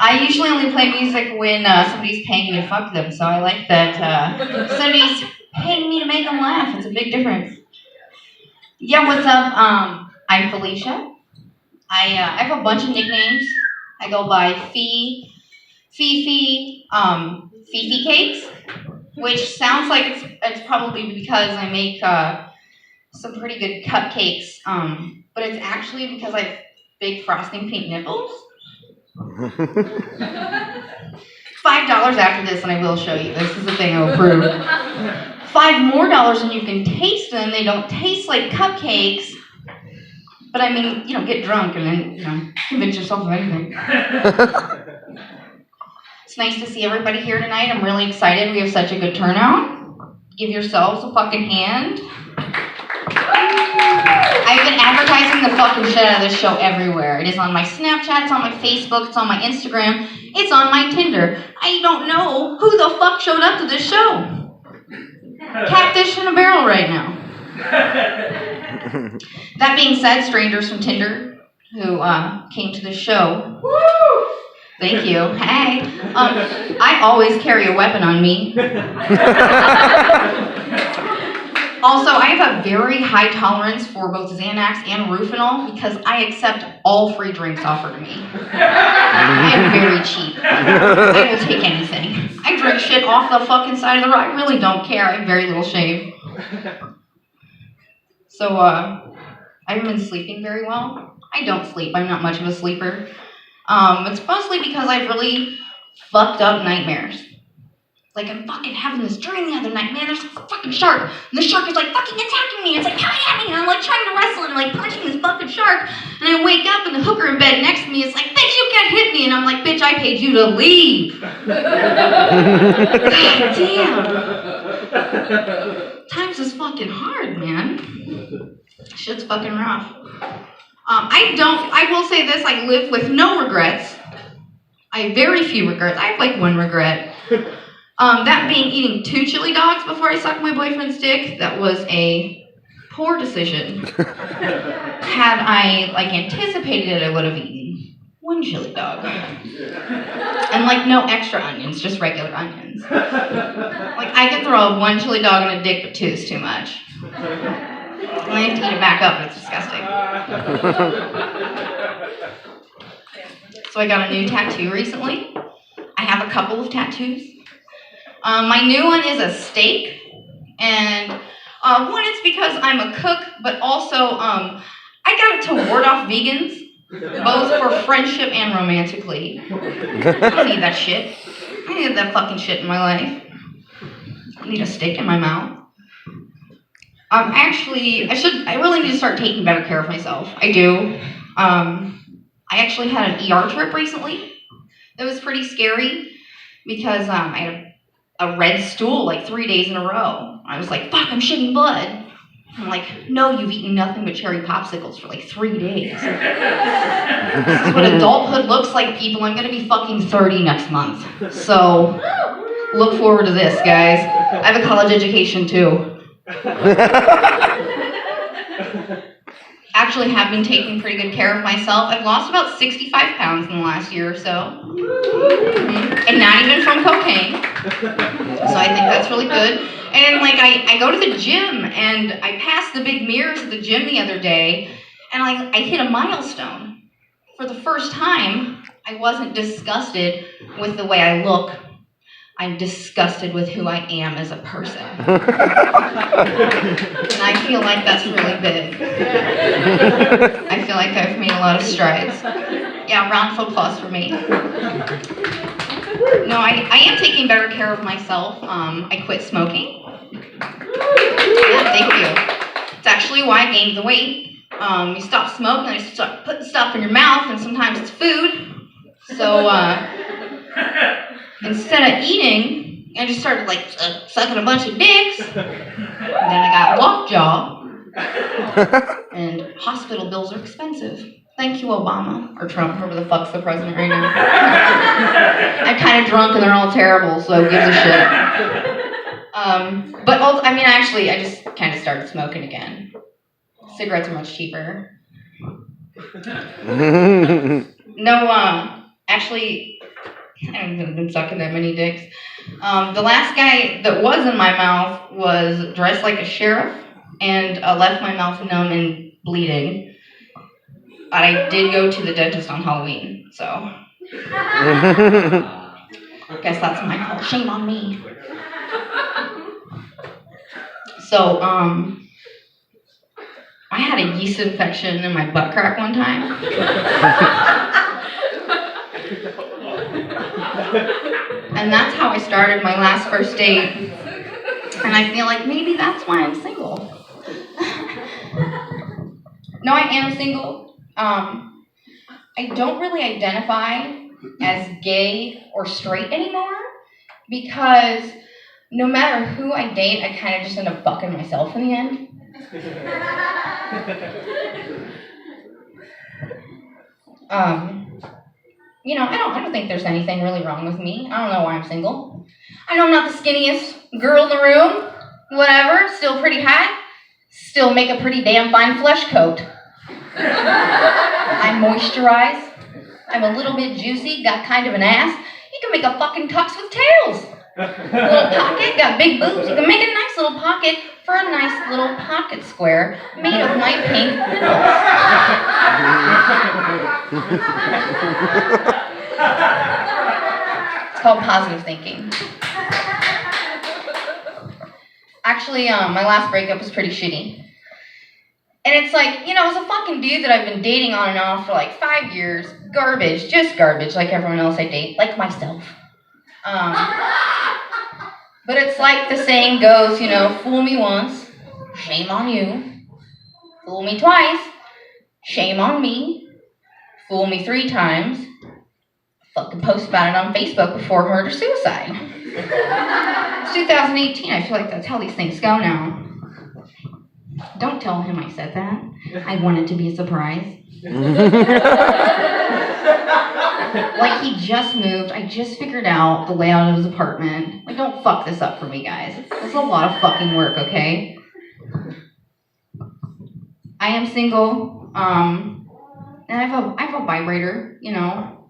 I usually only play music when somebody's paying me to fuck them, so I like that somebody's paying me to make them laugh. It's a big difference. Yeah, what's up? I'm Felicia. I have a bunch of nicknames. I go by Fifi Cakes, which sounds like it's probably because I make some pretty good cupcakes, but it's actually because I have big frosting pink nipples. $5 after this, and I will show you. This is the thing I will prove. $5 more, and you can taste them. They don't taste like cupcakes, but I mean, get drunk and then, convince yourself of anything. It's nice to see everybody here tonight. I'm really excited. We have such a good turnout. Give yourselves a fucking hand. I've been advertising the fucking shit out of this show everywhere. It is on my Snapchat, it's on my Facebook, it's on my Instagram, it's on my Tinder. I don't know who the fuck showed up to this show. Catfish in a barrel right now. That being said, strangers from Tinder who came to the show. Woo! Thank you. Hey. I always carry a weapon on me. Also, I have a very high tolerance for both Xanax and Rufinol because I accept all free drinks offered to me. I am very cheap. I will take anything. I drink shit off the fucking side of the road. I really don't care. I have very little shame. So, I haven't been sleeping very well. I don't sleep. I'm not much of a sleeper. It's mostly because I've really fucked up nightmares. Like, I'm fucking having this dream the other night, man, there's a fucking shark, and the shark is, like, fucking attacking me, it's, like, coming at me, and I'm, like, trying to wrestle, and, like, punching this fucking shark, and I wake up, and the hooker in bed next to me is, like, bitch, you can't hit me, and I'm, like, bitch, I paid you to leave. God damn. Times is fucking hard, man. Shit's fucking rough. I will say this, I live with no regrets. I have very few regrets. I have, like, one regret. That being eating 2 chili dogs before I sucked my boyfriend's dick. That was a poor decision. Had I, like, anticipated it, I would have eaten 1 chili dog. And, like, no extra onions, just regular onions. Like, I can throw 1 chili dog in a dick, but 2 is too much. And I have to eat it back up, and it's disgusting. So I got a new tattoo recently. I have a couple of tattoos. My new one is a steak, and one it's because I'm a cook, but also I got it to ward off vegans, both for friendship and romantically. I don't need that shit. I need that fucking shit in my life. I need a steak in my mouth. I really need to start taking better care of myself. I do. I actually had an ER trip recently. It was pretty scary because I had a red stool like 3 days in a row. I was like, fuck, I'm shitting blood. I'm like, no, you've eaten nothing but cherry popsicles for like 3 days. This is what adulthood looks like, people. I'm gonna be fucking 30 next month. So, look forward to this, guys. I have a college education too. Actually have been taking pretty good care of myself. I've lost about 65 pounds in the last year or so. And not even from cocaine. So I think that's really good. And like I go to the gym and I passed the big mirrors at the gym the other day and I hit a milestone. For the first time, I wasn't disgusted with the way I look. I'm disgusted with who I am as a person. And I feel like that's really big. I feel like I've made a lot of strides. Yeah, round of applause for me. No, I am taking better care of myself. I quit smoking. Yeah, thank you. It's actually why I gained the weight. You stop smoking, and you start putting stuff in your mouth, and sometimes it's food. So, instead of eating, I just started like sucking a bunch of dicks. And then I got lockjaw. And hospital bills are expensive. Thank you, Obama. Or Trump, whoever the fuck's the president right now. I'm kind of drunk and they're all terrible, so who gives a shit? But also, I just kind of started smoking again. Cigarettes are much cheaper. No, actually, I haven't been sucking that many dicks. The last guy that was in my mouth was dressed like a sheriff and left my mouth numb and bleeding. But I did go to the dentist on Halloween, so. Guess that's my fault. Shame on me. So, I had a yeast infection in my butt crack one time. And that's how I started my last first date. And I feel like maybe that's why I'm single. No, I am single. I don't really identify as gay or straight anymore because no matter who I date, I kind of just end up fucking myself in the end. I don't think there's anything really wrong with me. I don't know why I'm single. I know I'm not the skinniest girl in the room. Whatever, still pretty hot. Still make a pretty damn fine flesh coat. I moisturize. I'm a little bit juicy, got kind of an ass. You can make a fucking tux with tails. Little pocket, got big boobs. You can make a nice little pocket for a nice little pocket square made of my pink nipples. It's called positive thinking. Actually, my last breakup was pretty shitty. And it's like, it was a fucking dude that I've been dating on and off for like 5 years. Garbage, just garbage, like everyone else I date, like myself. But it's like the saying goes, fool me once, shame on you. Fool me twice, shame on me. Fool me 3 times, fucking post about it on Facebook before murder-suicide. It's 2018, I feel like that's how these things go now. Don't tell him I said that. I want it to be a surprise. Like he just moved. I just figured out the layout of his apartment. Like, don't fuck this up for me, guys. It's a lot of fucking work, okay? I am single. And I have a vibrator, Not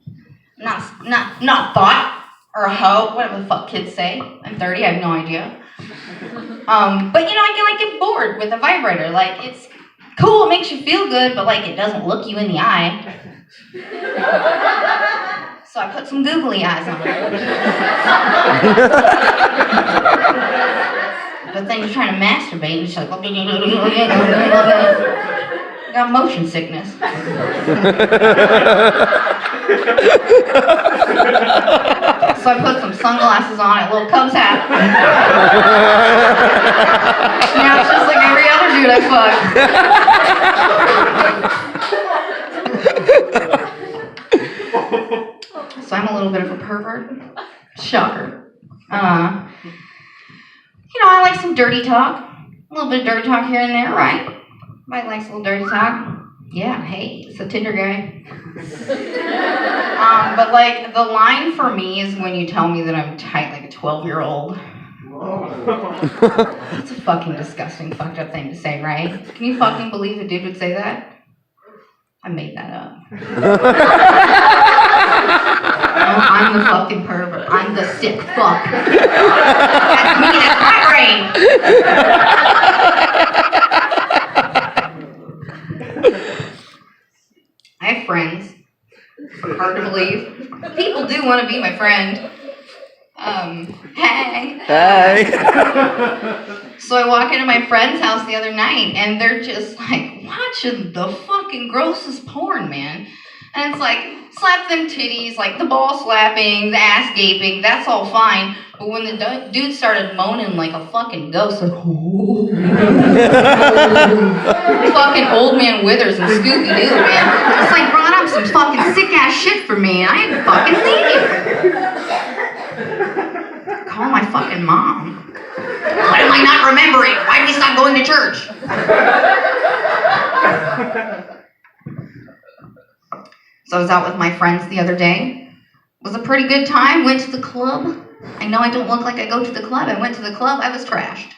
thought or a hoe, whatever the fuck kids say. I'm 30, I have no idea. But I get bored with a vibrator. Like, it's cool, it makes you feel good, but like it doesn't look you in the eye. So I put some googly eyes on it. But then you're trying to masturbate and you're just like, I got motion sickness. So I put some sunglasses on, a little Cubs hat. Now it's just like every other dude I fuck. So I'm a little bit of a pervert. Shocker. I like some dirty talk. A little bit of dirty talk here and there, right? Everybody likes a little dirty talk. Yeah, hey, it's a Tinder guy. But like the line for me is when you tell me that I'm tight like a 12-year-old. That's a fucking disgusting, fucked up thing to say, right? Can you fucking believe a dude would say that? I made that up. No, I'm the fucking pervert. I'm the sick fuck. That's me, that's my brain. I have friends. Hard to believe. People do want to be my friend. Hey. Hi. So I walk into my friend's house the other night, and they're just like watching the fucking grossest porn, man. And it's like, slap them titties, like the ball slapping, the ass gaping, that's all fine. But when the dude started moaning like a fucking ghost, like, fucking Old Man Withers and Scooby-Doo, man. It's like brought up some fucking sick-ass shit for me, and I had to fucking leave. Call my fucking mom. What am I not remembering? Why did we stop going to church? So I was out with my friends the other day. It was a pretty good time. Went to the club. I know I don't look like I go to the club. I went to the club. I was trashed.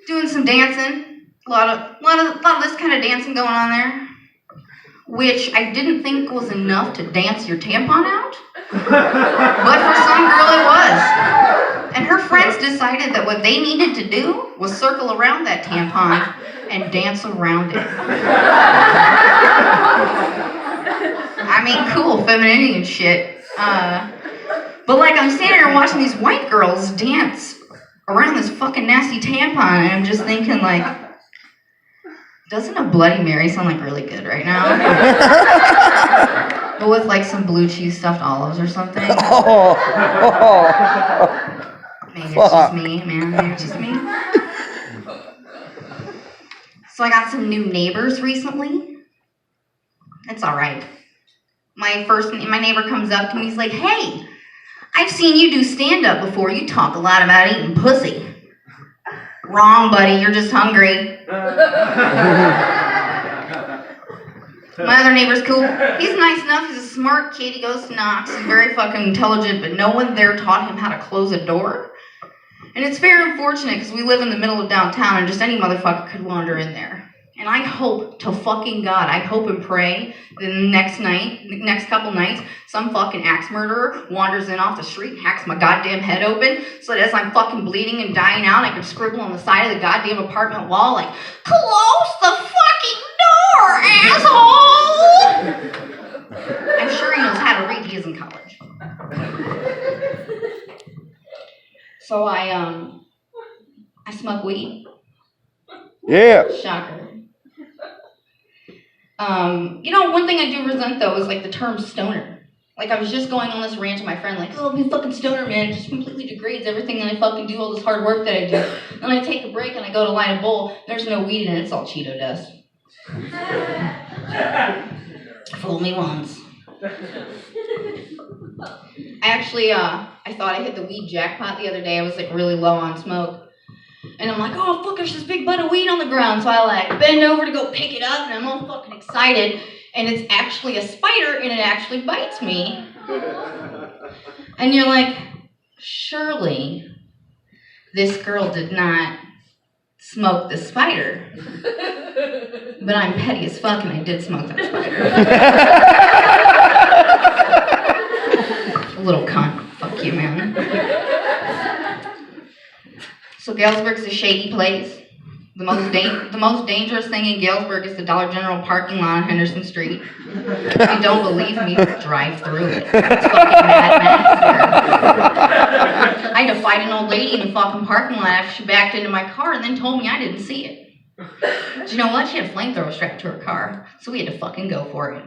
Doing some dancing. A lot of this kind of dancing going on there. which I didn't think was enough to dance your tampon out. But for some girl it was. And her friends decided that what they needed to do was circle around that tampon and dance around it. I mean, cool, femininity and shit. But like I'm standing there watching these white girls dance around this fucking nasty tampon, and I'm just thinking like, doesn't a Bloody Mary sound like really good right now? But with like some blue cheese stuffed olives or something. Maybe it's just me, man. Maybe it's just me. So I got some new neighbors recently. It's all right. My neighbor comes up to me. He's like, "Hey, I've seen you do stand-up before. You talk a lot about eating pussy." Wrong, buddy. You're just hungry. My other neighbor's cool. He's nice enough. He's a smart kid. He goes to Knox. He's very fucking intelligent, but no one there taught him how to close a door. And it's very unfortunate because we live in the middle of downtown and just any motherfucker could wander in there. And I hope to fucking God, I hope and pray that the next couple nights, some fucking axe murderer wanders in off the street and hacks my goddamn head open so that as I'm fucking bleeding and dying out, I can scribble on the side of the goddamn apartment wall like, "Close the fucking door, asshole!" I'm sure he knows how to read. He is in college. So I smoke weed. Yeah. Shocker. One thing I do resent though is like the term stoner. Like I was just going on this rant to my friend, like, "Oh, be a fucking stoner, man. It just completely degrades everything that I fucking do, all this hard work that I do." Then I take a break and I go to light a bowl. There's no weed in it. It's all Cheeto dust. Fool me once. I thought I hit the weed jackpot the other day. I was like really low on smoke. And I'm like, "Oh, fuck, there's this big butt of weed on the ground." So I like bend over to go pick it up and I'm all fucking excited. And it's actually a spider and it actually bites me. And you're like, surely this girl did not smoke the spider. But I'm petty as fuck and I did smoke that spider. Little cunt. Fuck you, man. So Galesburg's a shady place. The most dangerous thing in Galesburg is the Dollar General parking lot on Henderson Street. If you don't believe me, drive through it. It's fucking Mad Max here. I had to fight an old lady in the fucking parking lot after she backed into my car and then told me I didn't see it. But you know what? She had a flamethrower strapped to her car, so we had to fucking go for it.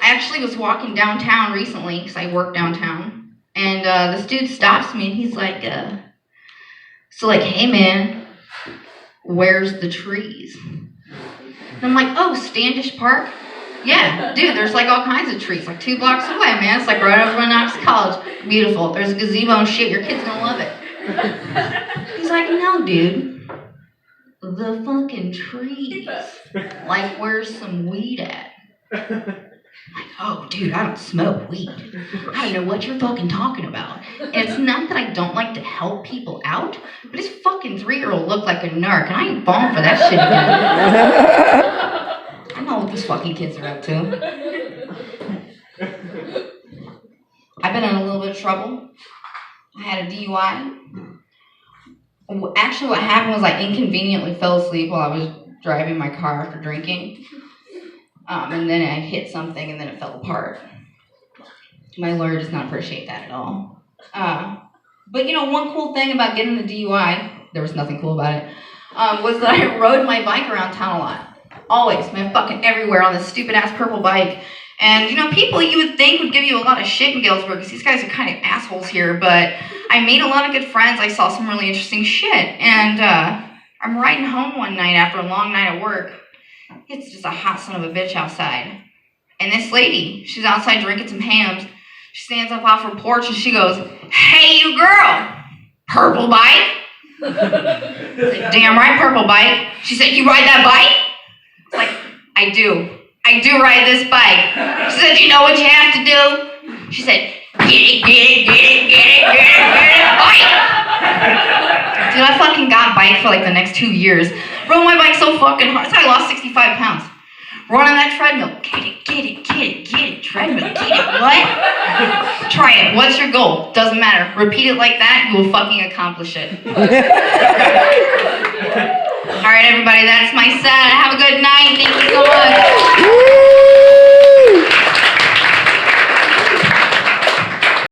I actually was walking downtown recently, because I work downtown, and this dude stops me and he's like, "Hey man, where's the trees?" And I'm like, "Oh, Standish Park? Yeah, dude, there's like all kinds of trees, like 2 blocks away, man. It's like right over by Knox College. Beautiful. There's a gazebo and shit. Your kid's gonna love it." He's like, "No, dude. The fucking trees. Like, where's some weed at?" I'm like, "Oh, dude, I don't smoke weed. I don't know what you're fucking talking about." And it's not that I don't like to help people out, but this fucking 3-year-old looked like a narc, and I ain't falling for that shit again. I know what these fucking kids are up to. I've been in a little bit of trouble. I had a DUI. Actually, what happened was I inconveniently fell asleep while I was driving my car after drinking. And then I hit something and then it fell apart. My lawyer does not appreciate that at all. But one cool thing about getting the DUI, there was nothing cool about it, was that I rode my bike around town a lot. Always, man, fucking everywhere on this stupid ass purple bike. And people you would think would give you a lot of shit in Galesburg, because these guys are kind of assholes here, but I made a lot of good friends. I saw some really interesting shit. And I'm riding home one night after a long night at work. It's just a hot son of a bitch outside. And this lady, she's outside drinking some hams. She stands up off her porch and she goes, "Hey, you girl, purple bike?" I said, "Damn right, purple bike." She said, "You ride that bike?" It's like, I do ride this bike." She said, "You know what you have to do?" She said, get it, bike." Dude, I fucking got bike for like the next 2 years. Rode my bike so fucking hard. I lost 65 pounds. Run on that treadmill. Get it. Treadmill, get it. What? Try it. What's your goal? Doesn't matter. Repeat it like that, you will fucking accomplish it. All right, everybody, that's my set.